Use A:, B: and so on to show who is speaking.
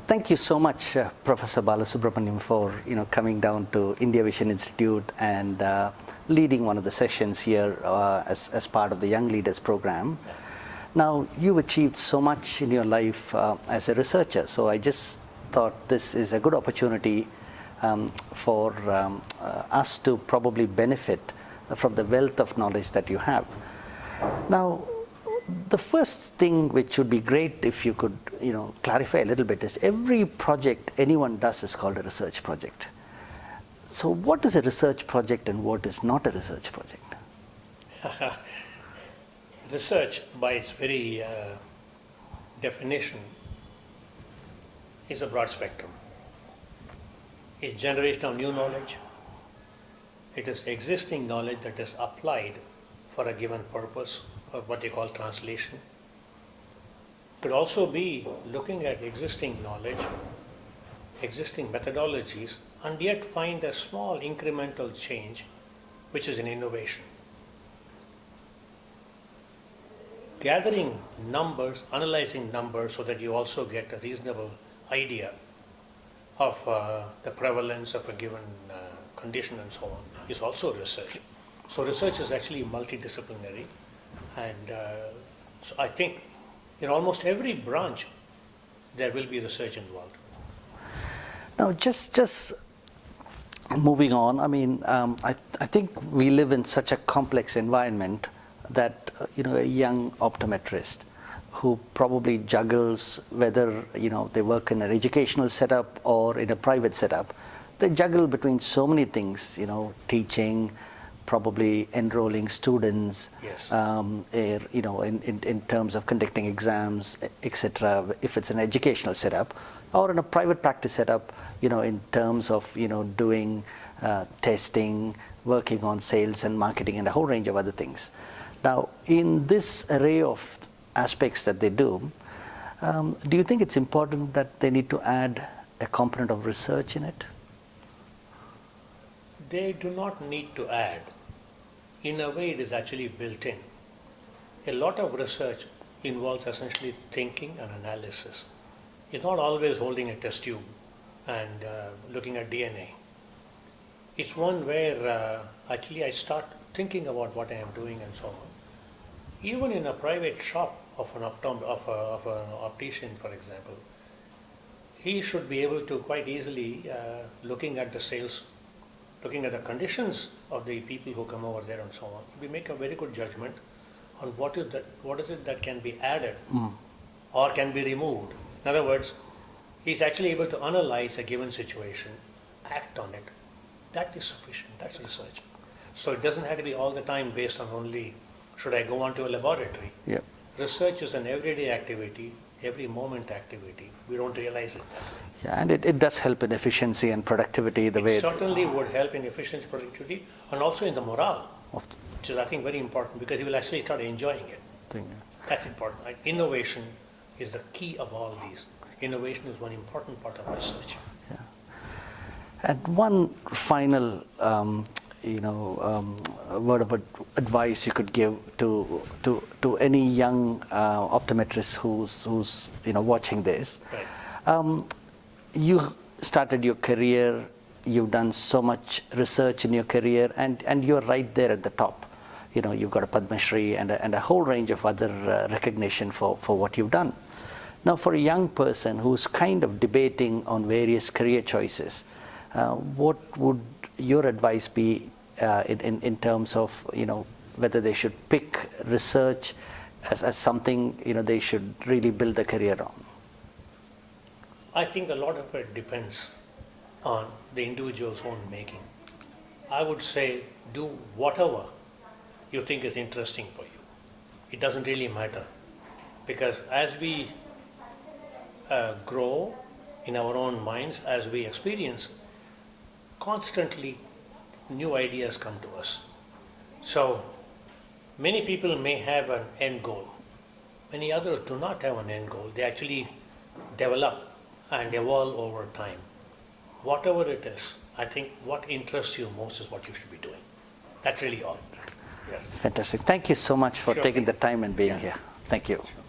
A: Thank you so much, Professor Balasubramanian, for coming down to India Vision Institute and leading one of the sessions here as part of the Young Leaders Program. Now, you've achieved so much in your life as a researcher, so I just thought this is a good opportunity for us to probably benefit from the wealth of knowledge that you have. Now, the first thing which would be great if you could clarify a little bit is every project anyone does is called a research project. So what is a research project and what is not a research project?
B: Research, by its very definition, is a broad spectrum. It's generation of new knowledge. It is existing knowledge that is applied for a given purpose, or what they call translation. It could also be looking at existing knowledge, existing methodologies, and yet find a small incremental change, which is an innovation. Gathering numbers, analyzing numbers so that you also get a reasonable idea of the prevalence of a given condition and so on is also research. So research is actually multidisciplinary, and so I think in almost every branch there will be research involved.
A: Now, just moving on, I mean, I think we live in such a complex environment that a young optometrist who probably juggles whether they work in an educational setup or in a private setup, they juggle between so many things, teaching, probably enrolling students,
B: yes.
A: In terms of conducting exams, etc. If it's an educational setup, or in a private practice setup, in terms of doing testing, working on sales and marketing, and a whole range of other things. Now, in this array of aspects that they do you think it's important that they need to add a component of research in it?
B: They do not need to add. In a way, it is actually built in. A lot of research involves essentially thinking and analysis. It's not always holding a test tube and looking at DNA. It's one where actually I start thinking about what I am doing and so on. Even in a private shop of an optician, for example, he should be able to quite easily, looking at the sales, looking at the conditions of the people who come over there and so on, we make a very good judgment on what is it that can be added or can be removed. In other words, he's actually able to analyze a given situation, act on it. That is sufficient. That's research. So it doesn't have to be all the time based on only should I go on to a laboratory.
A: Yep.
B: Research is an everyday activity, every moment activity. We don't realize it that way.
A: Yeah, and it does help in efficiency and productivity the way
B: it certainly would help in efficiency, productivity, and also in the morale, which is I think very important because you will actually start enjoying it. That's important. Right? Innovation is the key of all these. Innovation is one important part of research.
A: Yeah. And one final word of advice you could give to any young optometrist who's watching this.
B: Right.
A: You started your career, you've done so much research in your career, and you're right there at the top. You've got a Padma Shri and a whole range of other recognition for what you've done. Now, for a young person who's kind of debating on various career choices, what would your advice be in terms of whether they should pick research as something they should really build a career on?
B: I think a lot of it depends on the individual's own making. I would say do whatever you think is interesting for you. It doesn't really matter, because as we grow in our own minds, as we experience, constantly new ideas come to us. So many people may have an end goal. Many others do not have an end goal. They actually develop and evolve over time. Whatever it is, I think what interests you most is what you should be doing. That's really all. Yes.
A: Fantastic. Thank you so much for taking the time and being here. Thank you.
B: Sure.